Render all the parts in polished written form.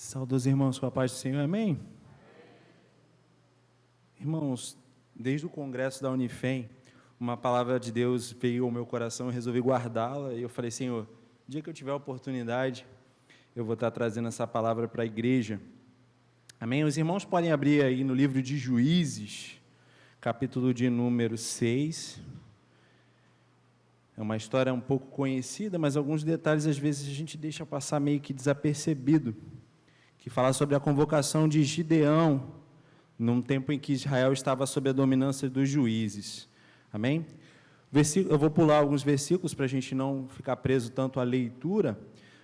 Saudosos irmãos, com a paz do Senhor, amém? Irmãos, desde o congresso da Unifem, uma palavra de Deus veio ao meu coração, eu resolvi guardá-la, e eu falei, Senhor, no dia que eu tiver a oportunidade, eu vou estar trazendo essa palavra para a igreja, amém? Os irmãos podem abrir aí no livro de Juízes, capítulo de número 6, é uma história um pouco conhecida, mas alguns detalhes às vezes a gente deixa passar meio que desapercebido, que fala sobre a convocação de Gideão, num tempo em que Israel estava sob a dominância dos juízes. Amém? Eu vou pular alguns versículos para a gente não ficar preso tanto à leitura,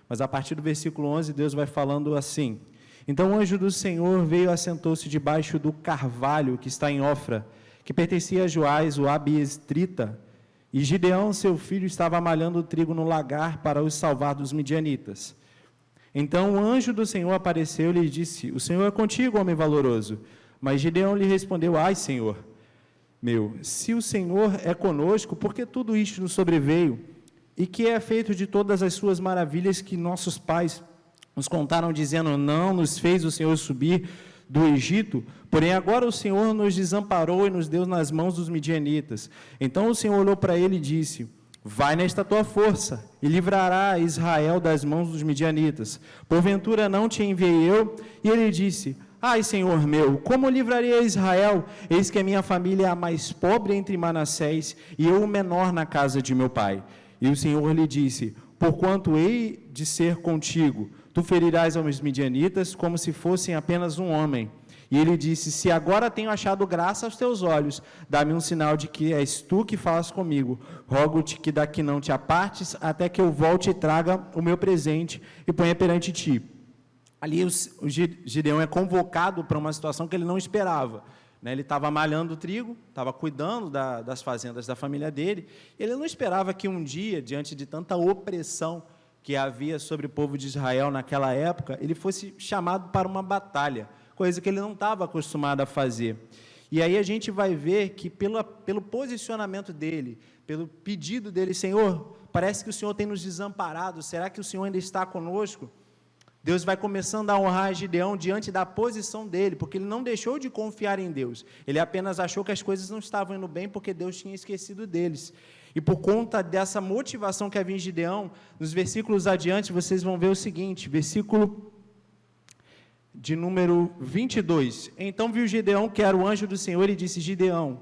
mas a partir do versículo 11, Deus vai falando assim: Então o anjo do Senhor veio e assentou-se debaixo do carvalho que está em Ofra, que pertencia a Joás, o abiestrita, e Gideão, seu filho, estava malhando o trigo no lagar para os salvar dos midianitas. Então o anjo do Senhor apareceu-lhe e disse: O Senhor é contigo, homem valoroso. Mas Gideão lhe respondeu: Ai, Senhor meu, se o Senhor é conosco, por que tudo isto nos sobreveio? E que é feito de todas as suas maravilhas que nossos pais nos contaram, dizendo: Não nos fez o Senhor subir do Egito, porém agora o Senhor nos desamparou e nos deu nas mãos dos midianitas. Então o Senhor olhou para ele e disse: Vai nesta tua força, e livrará Israel das mãos dos midianitas. Porventura não te enviei eu? E ele disse: Ai, Senhor meu, como livraria Israel? Eis que a minha família é a mais pobre entre Manassés, e eu o menor na casa de meu pai. E o Senhor lhe disse: Porquanto hei de ser contigo, tu ferirás aos midianitas como se fossem apenas um homem. E ele disse: Se agora tenho achado graça aos teus olhos, dá-me um sinal de que és tu que falas comigo. Rogo-te que daqui não te apartes, até que eu volte e traga o meu presente e ponha perante ti. Ali o Gideão é convocado para uma situação que ele não esperava. Ele estava malhando o trigo, estava cuidando das fazendas da família dele. Ele não esperava que um dia, diante de tanta opressão que havia sobre o povo de Israel naquela época, ele fosse chamado para uma batalha, coisa que ele não estava acostumado a fazer. E aí a gente vai ver que pelo posicionamento dele, pelo pedido dele: Senhor, parece que o Senhor tem nos desamparado, será que o Senhor ainda está conosco? Deus vai começando a honrar Gideão diante da posição dele, porque ele não deixou de confiar em Deus, ele apenas achou que as coisas não estavam indo bem, porque Deus tinha esquecido deles. E por conta dessa motivação que havia em Gideão, nos versículos adiante, vocês vão ver o seguinte, versículo de número 22, Então viu Gideão que era o anjo do Senhor e disse: Gideão,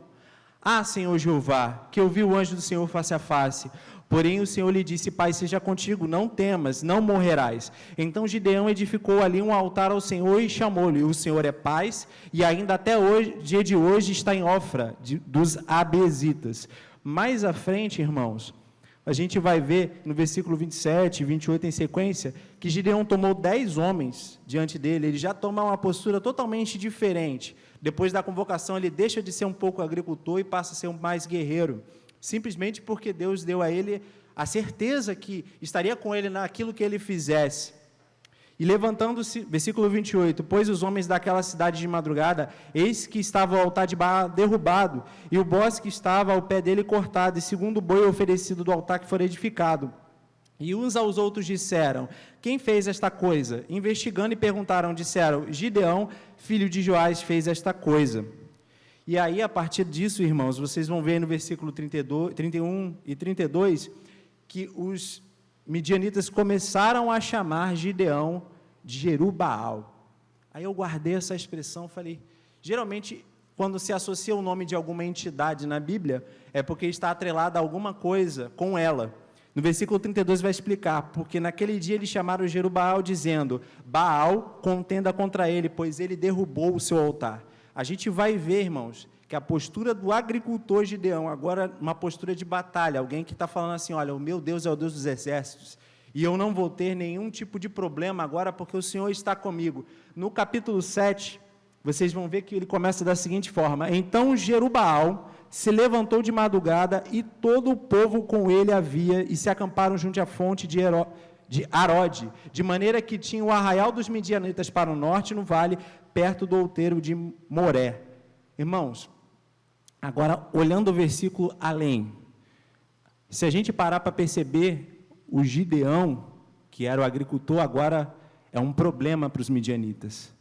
Senhor Jeová, que eu vi o anjo do Senhor face a face. Porém o Senhor lhe disse: Pai, seja contigo, não temas, não morrerás. Então Gideão edificou ali um altar ao Senhor e chamou-lhe: O Senhor é paz, e ainda até hoje, dia de hoje está em Ofra, dos Abezitas. Mais à frente, irmãos, a gente vai ver no versículo 27 e 28 em sequência, que Gideão tomou 10 homens diante dele, ele já toma uma postura totalmente diferente. Depois da convocação, ele deixa de ser um pouco agricultor e passa a ser um mais guerreiro, simplesmente porque Deus deu a ele a certeza que estaria com ele naquilo que ele fizesse. E levantando-se, versículo 28, Pois os homens daquela cidade de madrugada, eis que estava o altar de Baal derrubado, e o bosque estava ao pé dele cortado, e segundo o boi oferecido do altar que for edificado. E uns aos outros disseram: Quem fez esta coisa? Investigando e perguntaram, disseram: Gideão, filho de Joás, fez esta coisa. E aí, a partir disso, irmãos, vocês vão ver no versículo 31 e 32, que os midianitas começaram a chamar Gideão de Jerubaal. Aí eu guardei essa expressão, falei, geralmente, quando se associa o nome de alguma entidade na Bíblia, é porque está atrelada a alguma coisa com ela. No versículo 32 vai explicar, porque naquele dia eles chamaram Jerubaal, dizendo: Baal contenda contra ele, pois ele derrubou o seu altar. A gente vai ver, irmãos, que a postura do agricultor Gideão, agora uma postura de batalha, alguém que está falando assim: olha, o meu Deus é o Deus dos exércitos, e eu não vou ter nenhum tipo de problema agora, porque o Senhor está comigo. No capítulo 7, vocês vão ver que ele começa da seguinte forma: Então Jerubaal se levantou de madrugada, e todo o povo com ele havia, e se acamparam junto à fonte de Arode, de maneira que tinha o arraial dos midianitas para o norte, no vale, perto do outeiro de Moré. Irmãos, agora, olhando o versículo além, se a gente parar para perceber, o Gideão, que era o agricultor, agora é um problema para os midianitas.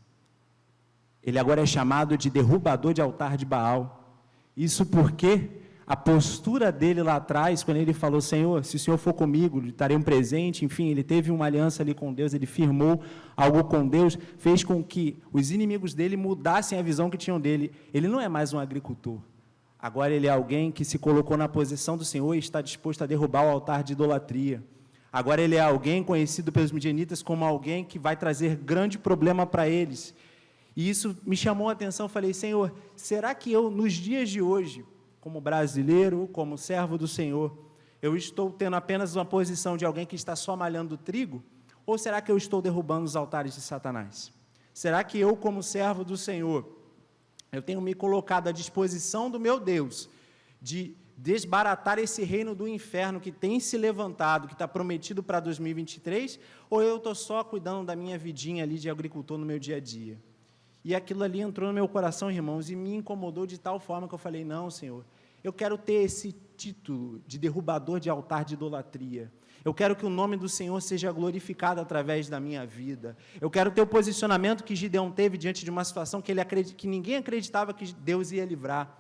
Ele agora é chamado de derrubador de altar de Baal. Isso porque a postura dele lá atrás, quando ele falou, Senhor, se o Senhor for comigo, lhe darei um presente, enfim, ele teve uma aliança ali com Deus, ele firmou algo com Deus, fez com que os inimigos dele mudassem a visão que tinham dele. Ele não é mais um agricultor. Agora ele é alguém que se colocou na posição do Senhor e está disposto a derrubar o altar de idolatria. Agora ele é alguém conhecido pelos midianitas como alguém que vai trazer grande problema para eles. E isso me chamou a atenção, falei, Senhor, será que eu, nos dias de hoje, como brasileiro, como servo do Senhor, eu estou tendo apenas uma posição de alguém que está só malhando trigo? Ou será que eu estou derrubando os altares de Satanás? Será que eu, como servo do Senhor, eu tenho me colocado à disposição do meu Deus, de desbaratar esse reino do inferno que tem se levantado, que está prometido para 2023, ou eu estou só cuidando da minha vidinha ali de agricultor no meu dia a dia? E aquilo ali entrou no meu coração, irmãos, e me incomodou de tal forma que eu falei, não, Senhor, eu quero ter esse título de derrubador de altar de idolatria. Eu quero que o nome do Senhor seja glorificado através da minha vida. Eu quero ter o posicionamento que Gideão teve diante de uma situação que ninguém acreditava que Deus ia livrar.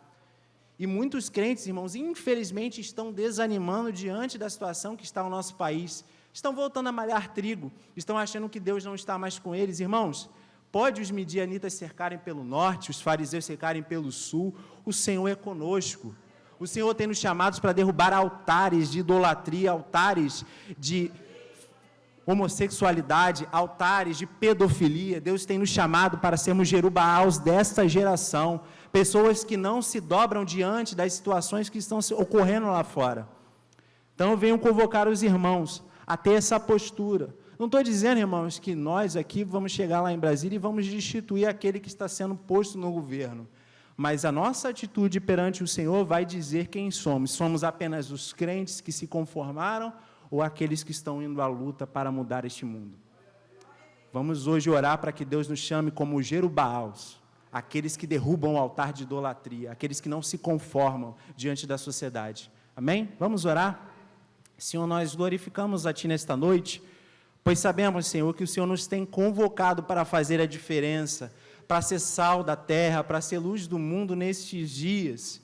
E muitos crentes, irmãos, infelizmente estão desanimando diante da situação que está no nosso país. Estão voltando a malhar trigo, estão achando que Deus não está mais com eles. Irmãos, pode os midianitas cercarem pelo norte, os fariseus cercarem pelo sul, o Senhor é conosco. O Senhor tem nos chamados para derrubar altares de idolatria, altares de homossexualidade, altares de pedofilia. Deus tem nos chamado para sermos Jerubaals desta geração, pessoas que não se dobram diante das situações que estão ocorrendo lá fora. Então eu venho convocar os irmãos a ter essa postura. Não estou dizendo, irmãos, que nós aqui vamos chegar lá em Brasília e vamos destituir aquele que está sendo posto no governo. Mas a nossa atitude perante o Senhor vai dizer quem somos. Somos apenas os crentes que se conformaram ou aqueles que estão indo à luta para mudar este mundo? Vamos hoje orar para que Deus nos chame como Jerubaals, aqueles que derrubam o altar de idolatria, aqueles que não se conformam diante da sociedade. Amém? Vamos orar? Senhor, nós glorificamos a Ti nesta noite, pois sabemos, Senhor, que o Senhor nos tem convocado para fazer a diferença, para ser sal da terra, para ser luz do mundo nestes dias.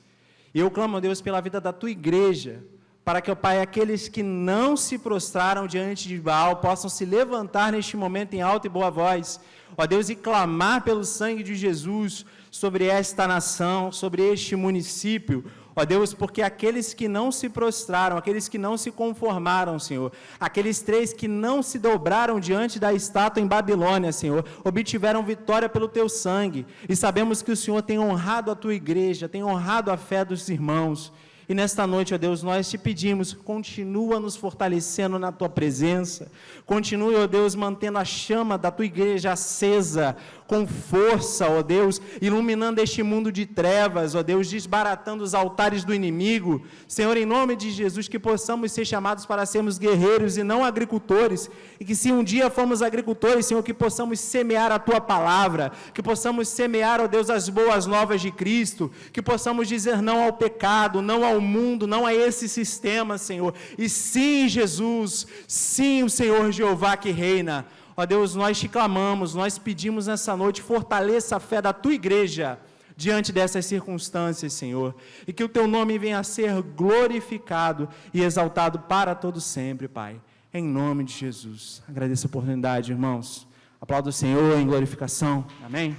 E eu clamo, Deus, pela vida da Tua igreja, para que, ó Pai, aqueles que não se prostraram diante de Baal possam se levantar neste momento em alta e boa voz, ó Deus, e clamar pelo sangue de Jesus sobre esta nação, sobre este município, ó Deus, porque aqueles que não se prostraram, aqueles que não se conformaram, Senhor, aqueles 3 que não se dobraram diante da estátua em Babilônia, Senhor, obtiveram vitória pelo Teu sangue, e sabemos que o Senhor tem honrado a Tua igreja, tem honrado a fé dos irmãos. E nesta noite, ó Deus, nós te pedimos, continua nos fortalecendo na Tua presença, continue, ó Deus, mantendo a chama da Tua igreja acesa, com força, ó Deus, iluminando este mundo de trevas, ó Deus, desbaratando os altares do inimigo. Senhor, em nome de Jesus, que possamos ser chamados para sermos guerreiros e não agricultores, e que se um dia formos agricultores, Senhor, que possamos semear a Tua palavra, que possamos semear, ó Deus, as boas novas de Cristo, que possamos dizer não ao pecado, não ao mundo, não a esse sistema, Senhor, e sim, Jesus, sim, o Senhor Jeová que reina. Ó Deus, nós te clamamos, nós pedimos nessa noite, fortaleça a fé da Tua igreja diante dessas circunstâncias, Senhor, e que o Teu nome venha a ser glorificado e exaltado para todo sempre, Pai, em nome de Jesus. Agradeço a oportunidade, irmãos. Aplaudo o Senhor em glorificação. Amém.